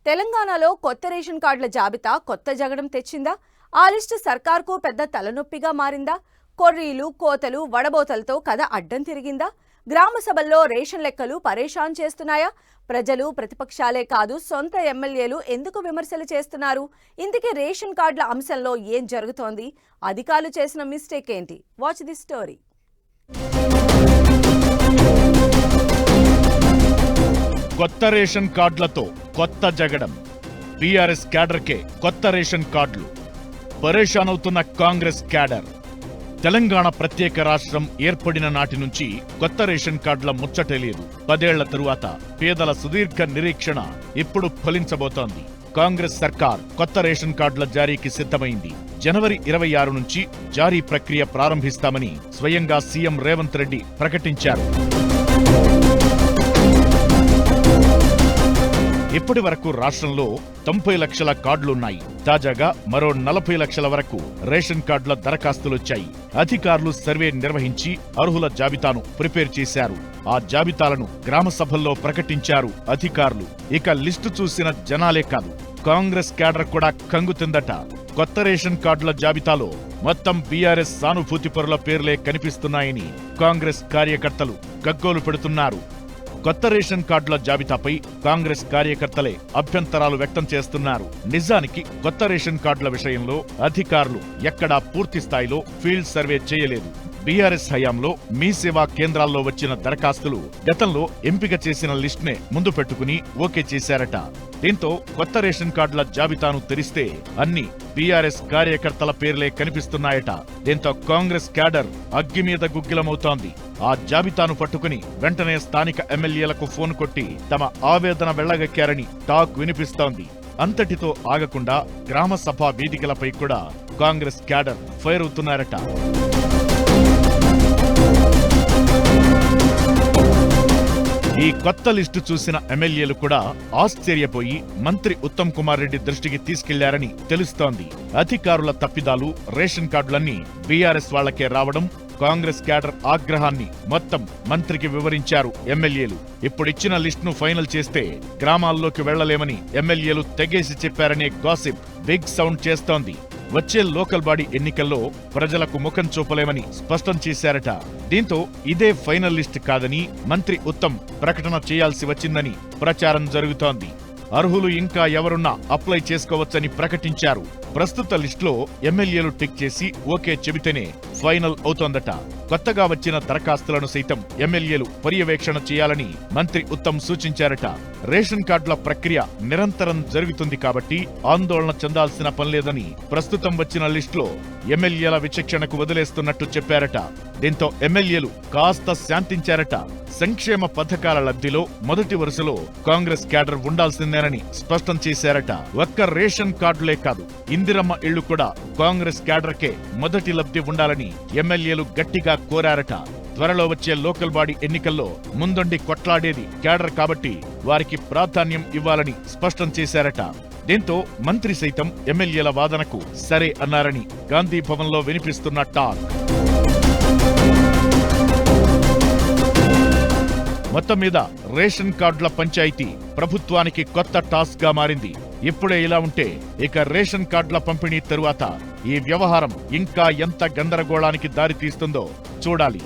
తెలంగాణలో కొత్త రేషన్ కార్డుల జాబితా కొత్త జగడం తెచ్చిందా? ఆ లిస్టు సర్కార్కు పెద్ద తలనొప్పిగా మారిందా? కొర్రీలు, కోతలు, వడబోతలతో కథ అడ్డం తిరిగిందా? గ్రామ సభల్లో రేషన్ లెక్కలు పరేషాన్ చేస్తున్నాయా? ప్రజలు, ప్రతిపక్షాలే కాదు సొంత ఎమ్మెల్యేలు ఎందుకు విమర్శలు చేస్తున్నారు? ఇందుకే రేషన్ కార్డుల అంశంలో ఏం జరుగుతోంది? అధికారులు చేసిన మిస్టేక్ ఏంటి? Watch the story. కొత్త రేషన్ కార్డులతో కొత్త జగడం. బీఆర్ఎస్ క్యాడర్కే కొత్త రేషన్ కార్డులు. పరేషాన్ అవుతున్న కాంగ్రెస్ క్యాడర్. తెలంగాణ ప్రత్యేక రాష్ట్రం ఏర్పడిన నాటి నుంచి కొత్త రేషన్ కార్డుల ముచ్చటే లేదు. 10 ఏళ్ల తరువాత పేదల సుదీర్ఘ నిరీక్షణ ఇప్పుడు ఫలించబోతోంది. కాంగ్రెస్ సర్కార్ కొత్త రేషన్ కార్డుల జారీకి సిద్ధమైంది. జనవరి 26 నుంచి జారీ ప్రక్రియ ప్రారంభిస్తామని స్వయంగా సీఎం రేవంత్ రెడ్డి ప్రకటించారు. ఇప్పటి వరకు రాష్ట్రంలో 90 లక్షల కార్డులున్నాయి. తాజాగా మరో 40 లక్షల వరకు రేషన్ కార్డుల దరఖాస్తులొచ్చాయి. అధికారులు సర్వే నిర్వహించి అర్హుల జాబితాను ప్రిపేర్ చేశారు. ఆ జాబితాలను గ్రామ సభల్లో ప్రకటించారు అధికారులు. ఇక లిస్టు చూసిన జనాలే కాదు, కాంగ్రెస్ క్యాడర్ కూడా కంగుతుందట. కొత్త రేషన్ కార్డుల జాబితాలో మొత్తం బీఆర్ఎస్ సానుభూతి పరుల పేర్లే కనిపిస్తున్నాయని కాంగ్రెస్ కార్యకర్తలు గగ్గోలు పెడుతున్నారు. కొత్త రేషన్ కార్డుల జాబితాపై కాంగ్రెస్ కార్యకర్తలే అభ్యంతరాలు వ్యక్తం చేస్తున్నారు. నిజానికి కొత్త రేషన్ కార్డుల విషయంలో అధికారులు ఎక్కడా పూర్తి స్థాయిలో ఫీల్డ్ సర్వే చేయలేదు. బీఆర్ఎస్ హయాంలో మీ సేవా కేంద్రాల్లో వచ్చిన దరఖాస్తులు గతంలో ఎంపిక చేసిన లిస్ట్నే ముందు పెట్టుకుని ఓకే చేశారట. దీంతో కొత్త రేషన్ కార్డుల జాబితాను తెరిస్తే అన్ని బీఆర్ఎస్ కార్యకర్తల పేర్లే కనిపిస్తున్నాయట. దీంతో కాంగ్రెస్ క్యాడర్ అగ్గి మీద గుగ్గిలమవుతోంది. ఆ జాబితాను పట్టుకుని వెంటనే స్థానిక ఎమ్మెల్యేలకు ఫోన్ కొట్టి తమ ఆవేదన వెళ్లగక్కారని టాక్ వినిపిస్తోంది. అంతటితో ఆగకుండా గ్రామ సభ వేదికలపై కూడా కాంగ్రెస్ క్యాడర్ ఫైర్ అవుతున్నారట. ఈ కొత్త లిస్టు చూసిన ఎమ్మెల్యేలు కూడా ఆశ్చర్యపోయి మంత్రి ఉత్తమ్ కుమార్ రెడ్డి దృష్టికి తీసుకెళ్లారని తెలుస్తోంది. అధికారుల తప్పిదాలు, రేషన్ కార్డులన్నీ బీఆర్ఎస్ వాళ్లకే రావడం, కాంగ్రెస్ క్యాడర్ ఆగ్రహాన్ని మొత్తం మంత్రికి వివరించారు ఎమ్మెల్యేలు. ఇప్పుడిచ్చిన లిస్టును ఫైనల్ చేస్తే గ్రామాల్లోకి వెళ్లలేమని ఎమ్మెల్యేలు తెగేసి చెప్పారనే గాసిప్ బిగ్ సౌండ్ చేస్తోంది. వచ్చే లోకల్ బాడీ ఎన్నికల్లో ప్రజలకు ముఖం చూపలేమని స్పష్టం చేశారట. దీంతో ఇదే ఫైనల్ లిస్ట్ కాదని మంత్రి ఉత్తమ్ ప్రకటన చేయాల్సి వచ్చిందని ప్రచారం జరుగుతోంది. అర్హులు ఇంకా ఎవరున్నా అప్లై చేసుకోవచ్చని ప్రకటించారు. ప్రస్తుత లిస్టులో ఎమ్మెల్యేలు టిక్ చేసి ఓకే చెబితేనే ఫైనల్ అవుతోందట. కొత్తగా వచ్చిన దరఖాస్తులను సైతం ఎమ్మెల్యేలు పర్యవేక్షణ చేయాలని మంత్రి ఉత్తమ్ సూచించారట. రేషన్ కార్డుల ప్రక్రియ నిరంతరం జరుగుతుంది కాబట్టి ఆందోళన చెందాల్సిన పనిలేదని ప్రస్తుతం వచ్చిన లిస్టులో ఎమ్మెల్యేల విచక్షణకు వదిలేస్తున్నట్టు చెప్పారట. దీంతో ఎమ్మెల్యేలు కాస్త శాంతించారట. సంక్షేమ పథకాల లబ్ధిలో మొదటి వరుసలో కాంగ్రెస్ క్యాడర్ ఉండాల్సిందేనని స్పష్టం చేశారట. ఒక్క రేషన్ కార్డులే కాదు, ఇందిరమ్మ ఇళ్లు కూడా కాంగ్రెస్ క్యాడర్కే మొదటి లబ్ధి ఉండాలని ఎమ్మెల్యేలు గట్టిగా కోరారట. త్వరలో వచ్చే లోకల్ బాడీ ఎన్నికల్లో ముందుండి కొట్లాడేది క్యాడర్ కాబట్టి వారికి ప్రాధాన్యం ఇవ్వాలని స్పష్టం చేశారట. దీంతో మంత్రి సైతం ఎమ్మెల్యేల వాదనకు సరే అన్నారని గాంధీ భవన్లో వినిపిస్తున్న టాక్. మొత్తం మీద రేషన్ కార్డుల పంచాయతీ ప్రభుత్వానికి కొత్త టాస్క్ గా మారింది. ఇప్పుడే ఇలా ఉంటే ఇక రేషన్ కార్డుల పంపిణీ తరువాత ఈ వ్యవహారం ఇంకా ఎంత గందరగోళానికి దారితీస్తుందో చూడాలి.